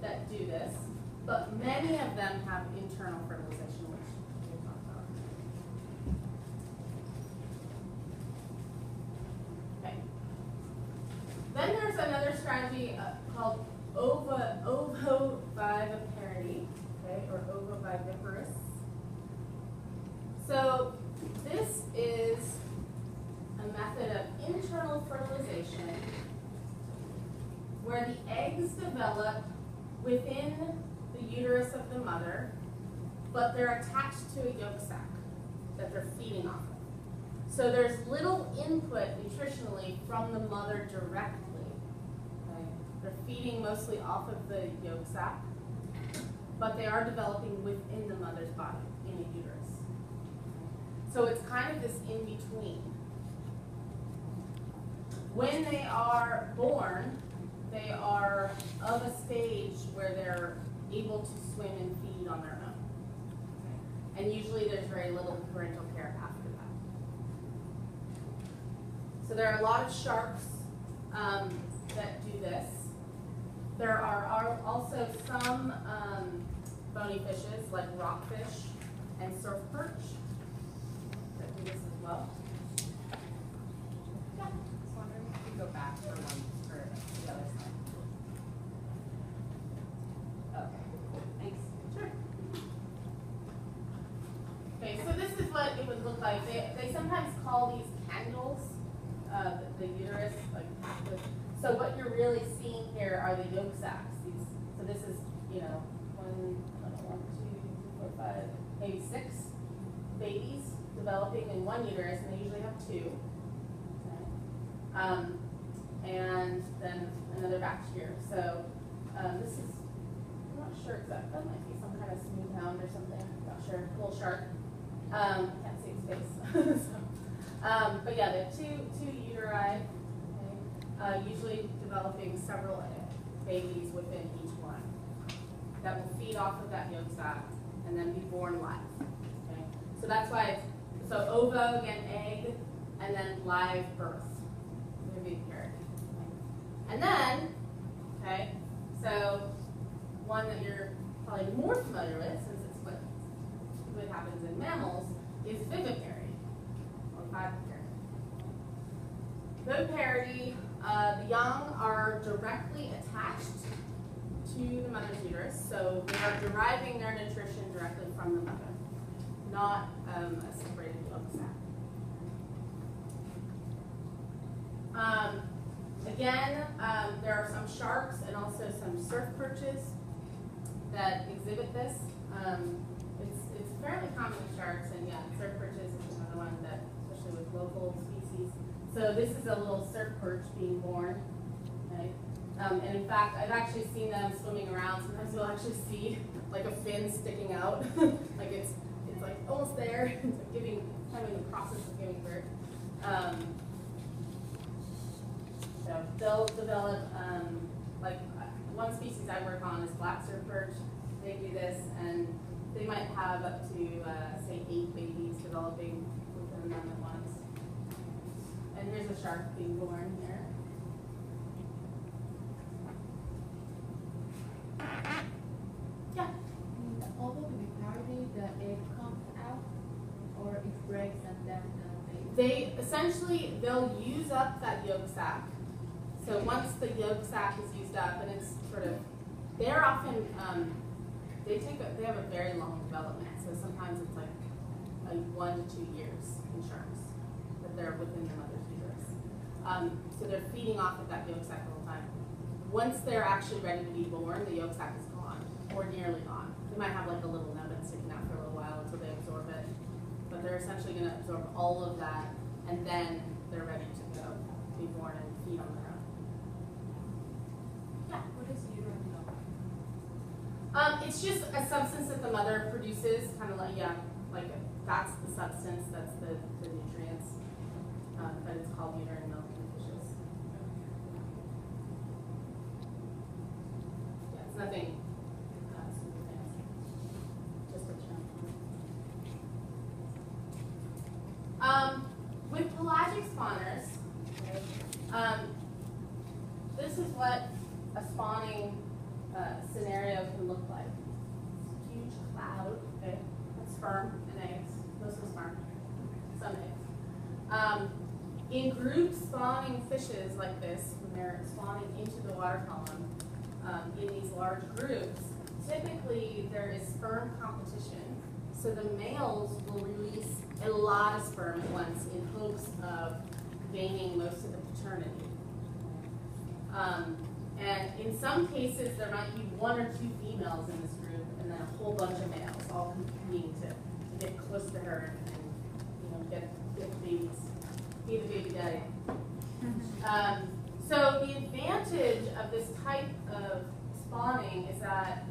that do this, but many of them have internal fertilization, which we'll talk about. Okay. Then there's another strategy called ovoviviparity, okay, or ovoviviparous. So this is a method of internal fertilization where the eggs develop within the uterus of the mother, but they're attached to a yolk sac that they're feeding off of. So there's little input nutritionally from the mother directly. Okay? They're feeding mostly off of the yolk sac, but they are developing within the mother's body in a uterus. So it's kind of this in-between. When they are born, they are of a stage where they're able to swim and feed on their own. Okay? And usually there's very little parental care after that. So there are a lot of sharks that do this. There are also some bony fishes like rockfish and surf perch that do this as well. Yeah, just wondering if you go back for one for the other side. Okay, thanks. Sure. Okay, so this is what it would look like. They sometimes call these candles the uterus. So what you're really seeing here are the yolk sacs. So this is, you know, one, two, three, four, five, maybe 6 babies developing in one uterus, and they usually have 2. Okay. And then another batch here. So this is, I'm not sure exactly, that might be some kind of smooth hound or something, I'm not sure, little shark. Can't see its face. So, but yeah, the two uteri, okay, usually developing several babies within each one that will feed off of that yolk sac and then be born live. Okay? So that's why it's, so ovo, again, egg, and then live birth. Viviparity. Okay? And then, okay, so one that you're probably more familiar with, since it's what happens in mammals, is viviparity, or viviparity. Viviparity, the young are directly attached to the mother's uterus, so they are deriving their nutrition directly from the mother, not a separated yolk sac. Again, there are some sharks and also some surf perches that exhibit this. It's fairly common with sharks, and yeah, surf perches is another one that, especially with local species. So this is a little surf perch being born. Okay? And in fact, I've actually seen them swimming around. Sometimes you'll actually see like a fin sticking out, like it's like almost there. It's like having the process of giving birth. So they'll develop, like one species I work on is black surf perch. They do this, and they might have up to say 8 babies developing within them at once. And here's a shark being born here. Yeah. Although the vitality, the egg comes out, or it breaks and then the baby. They essentially, they'll use up that yolk sac. So once the yolk sac is used up, and it's sort of, they're often, they have a very long development. So sometimes it's like 1 to 2 years in sharks that they're within the mother's uterus. So they're feeding off of that yolk sac the whole time. Once they're actually ready to be born, the yolk sac is gone, or nearly gone. They might have like a little nugget sticking out for a little while until they absorb it. But they're essentially going to absorb all of that, and then they're ready to go, be born and feed on their own. Yeah. What is uterine milk? It's just a substance that the mother produces, kind of like, yeah, like that's the substance, that's the nutrients, but it's called uterine milk in fishes. Yeah, it's nothing super fancy, just what you know. With pelagic spawners, okay, this is what a spawning scenario embryo can look like. Huge cloud, okay? That's sperm and eggs, mostly sperm, some eggs. In group spawning fishes like this, when they're spawning into the water column, in these large groups, typically there is sperm competition. So the males will release a lot of sperm at once in hopes of gaining most of the paternity. And in some cases, there might be 1 or 2 females in this group, and then a whole bunch of males all competing to get close to her and get the babies, be the baby daddy. So the advantage of this type of spawning is that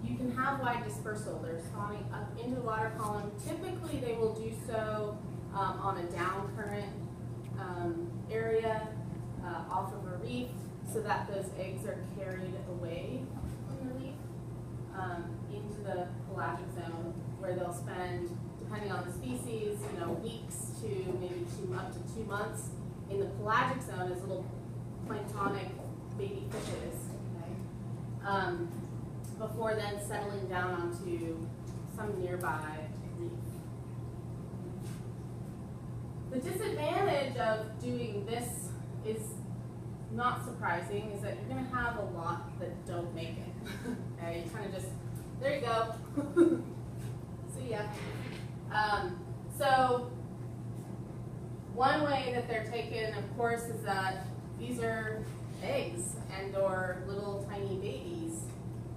you can have wide dispersal. They're spawning up into the water column. Typically, they will do so on a down current area off of a reef, so that those eggs are carried away from the reef into the pelagic zone, where they'll spend, depending on the species, weeks to maybe up to 2 months in the pelagic zone as little planktonic baby fishes, okay? Before then settling down onto some nearby reef. The disadvantage of doing this is not surprising, is that you're going to have a lot that don't make it. Okay, you kind of just, there you go. See ya. So one way that they're taken, of course, is that these are eggs and or little tiny babies.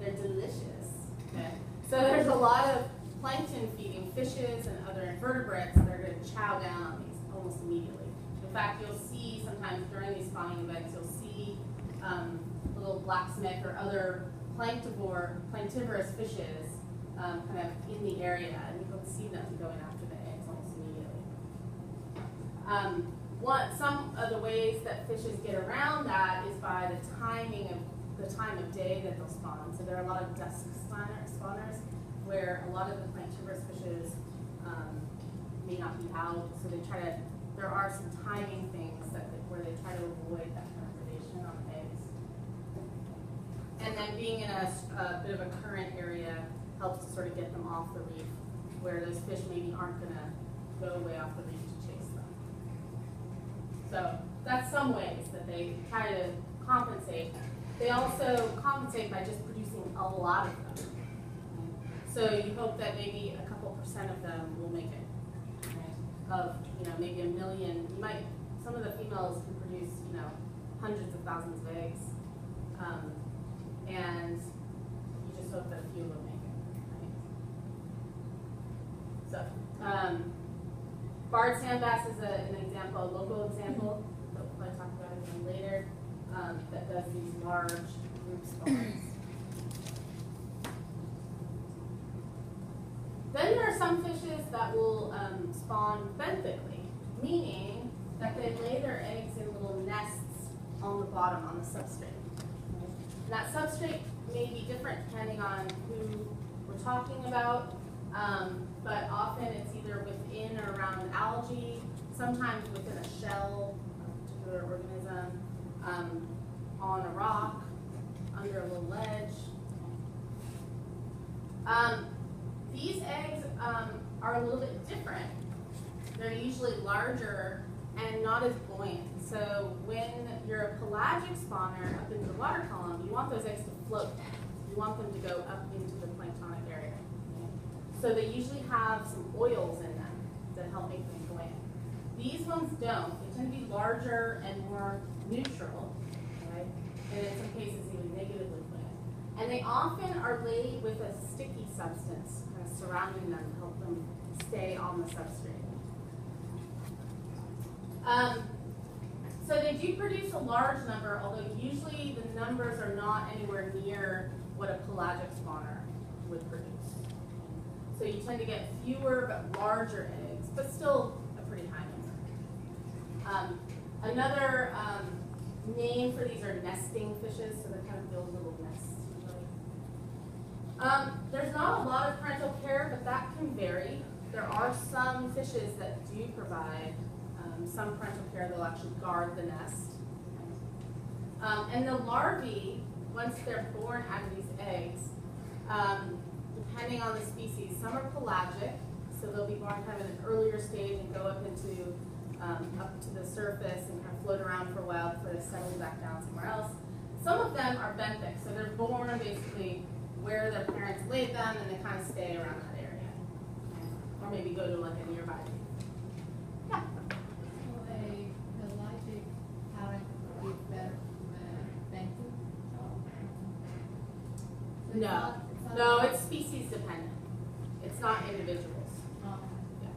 They're delicious. Okay? So there's a lot of plankton feeding fishes and other invertebrates that are going to chow down on these almost immediately. In fact, you'll see sometimes during these spawning events, you'll see little blacksmith or other planktivorous fishes kind of in the area, and you can see them going after the eggs almost immediately. Some of the ways that fishes get around that is by the timing of the time of day that they'll spawn. So there are a lot of dusk spawners where a lot of the planktivorous fishes may not be out, so they try to, there are some timing things where they try to avoid that kind of predation on eggs. And then being in a bit of a current area helps to sort of get them off the reef, where those fish maybe aren't going to go way off the reef to chase them. So that's some ways that they try to compensate. They also compensate by just producing a lot of them. So you hope that maybe a couple % of them will make it. Right? Of maybe 1 million, some of the females can produce hundreds of thousands of eggs, and you just hope that a few will make it. Right? So barred sand bass is an example, a local example. We'll probably talk about it again later. That does these large group spawns. Then there are some fishes that will spawn benthically, meaning that they lay their eggs in little nests on the bottom, on the substrate. And that substrate may be different depending on who we're talking about, but often it's either within or around algae, sometimes within a shell of a particular organism, on a rock, under a little ledge. These eggs are a little bit different. They're usually larger and not as buoyant. So when you're a pelagic spawner up into the water column, you want those eggs to float. You want them to go up into the planktonic area. So they usually have some oils in them that help make them buoyant. These ones don't. They tend to be larger and more neutral, right? And in some cases even negatively buoyant. And they often are laid with a sticky substance kind of surrounding them to help them stay on the substrate. So they do produce a large number, although usually the numbers are not anywhere near what a pelagic spawner would produce. So you tend to get fewer but larger eggs, but still a pretty high number. Another name for these are nesting fishes, so they kind of build little nests. There's not a lot of parental care, but that can vary. There are some fishes that do provide some parental care. They'll actually guard the nest. And the larvae, once they're born out of these eggs, Depending on the species, some are pelagic, so they'll be born kind of in an earlier stage and go up to the surface and kind of float around for a while before they settle back down somewhere else. Some of them are benthic, so they're born basically where their parents laid them and they kind of stay around that area. Or maybe go to like a nearby. Yeah. So a pelagic parent would be better than benthic? So No, no, it's species dependent. It's not individuals. Yeah.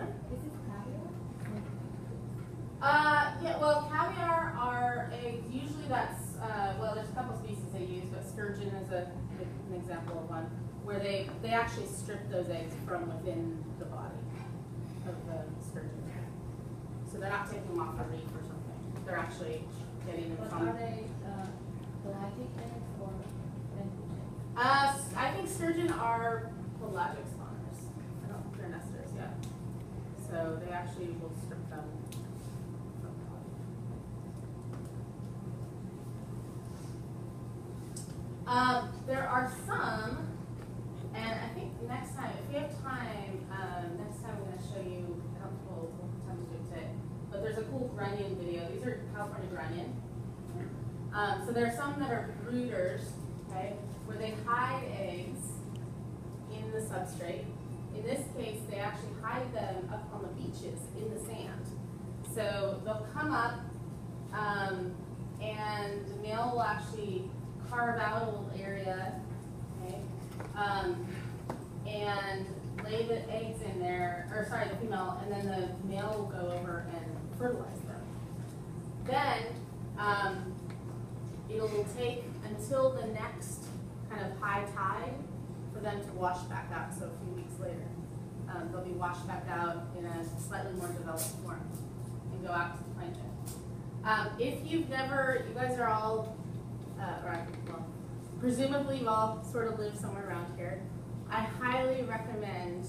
Is it caviar? Yeah, well, caviar are eggs. Usually that's, well, there's a couple species they use, but sturgeon is an example of one, where they actually strip those eggs from within the body of the sturgeon. So they're not taking them off the reef or something. They're actually getting them But from. are they pelagic eggs or benthic eggs? I think sturgeon are pelagic spawners. I don't think they're nesters yet. So they actually will strip them from the body. There are some, and I think next time, if we have time, next time I'm going to show you, I don't think we'll have time to do it today, but there's a cool grunion video. These are California grunion. So there are some that are brooders, okay, where they hide eggs in the substrate. In this case, they actually hide them up on the beaches in the sand. So they'll come up, and the male will actually carve out a little area, okay, and lay the eggs in there, or sorry, the female, and then the male will go over and fertilize them. Then it'll take until the next kind of high tide for them to wash back out. So a few weeks later, they'll be washed back out in a slightly more developed form and go out to the plankton. If you've never, you guys are all, well, presumably you all sort of live somewhere around here. I highly recommend,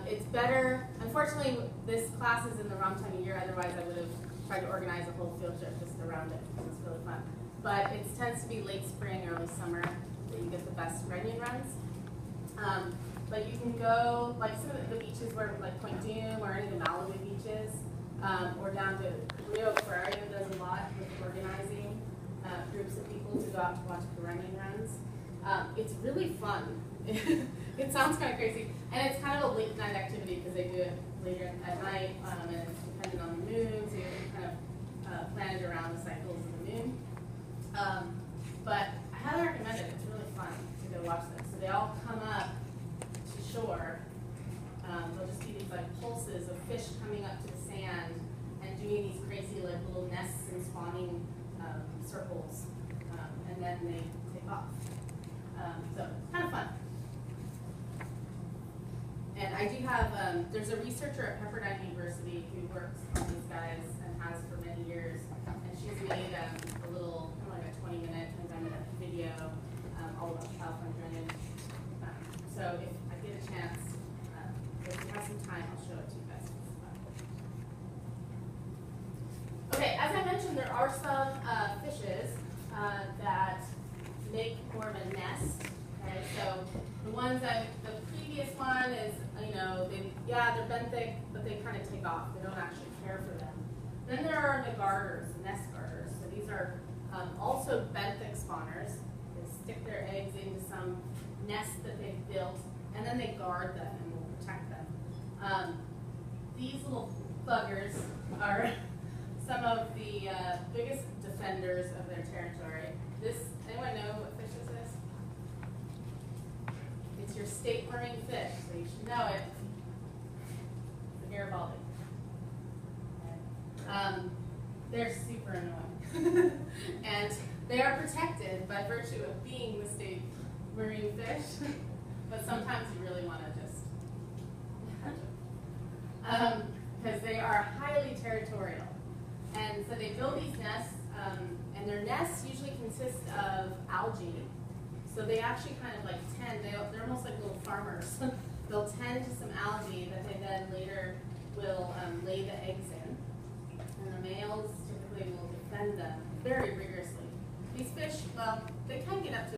it's better, unfortunately this class is in the wrong time of year, otherwise I would have tried to organize a whole field trip just around it, because it's really fun. But it tends to be late spring, early summer that you get the best grunion runs. But you can go, like some of the beaches where, like Point Doom or any of the Malibu beaches, or down to Rio Aquarium does a lot with organizing groups of people to go out to watch grunion runs. It's really fun. It sounds kind of crazy, and it's kind of a late night activity because they do it later at night, and it's dependent on the moon, so you can kind of plan it around the cycles of the moon. But I highly recommend it. It's really fun to go watch them. So they all come up to shore. There'll just be these like pulses of fish coming up to the sand and doing these crazy like little nests and spawning circles, and then they take off. So kind of fun. And I do have, there's a researcher at Pepperdine University who works on these guys and has for many years, and she's made a little, kind of like a 20-minute, 25-minute video all about California grunion. So if I get a chance, if we have some time, I'll show it to you guys. Okay, as I mentioned, there are some fishes that make more of a nest. Okay, so the ones that, the previous one is, you know, they're benthic, but they kind of take off. They don't actually care for them. Then there are the garters, the nest garters. So these are also benthic spawners. They stick their eggs into some nest that they've built, and then they guard them and will protect them. These little buggers are some of the biggest defenders of their territory. Anyone know what fish this is? It's your state marine fish, so you should know it. The Garibaldi. They're super annoying. And they are protected by virtue of being the state marine fish, but sometimes you really want to just catch them. Because they are highly territorial. And so they build these nests, and their nests usually consist of algae. So they actually kind of like tend, they're almost like little farmers. They'll tend to some algae that they then later will lay the eggs in. And the males typically will defend them very rigorously. These fish, well, they can get up to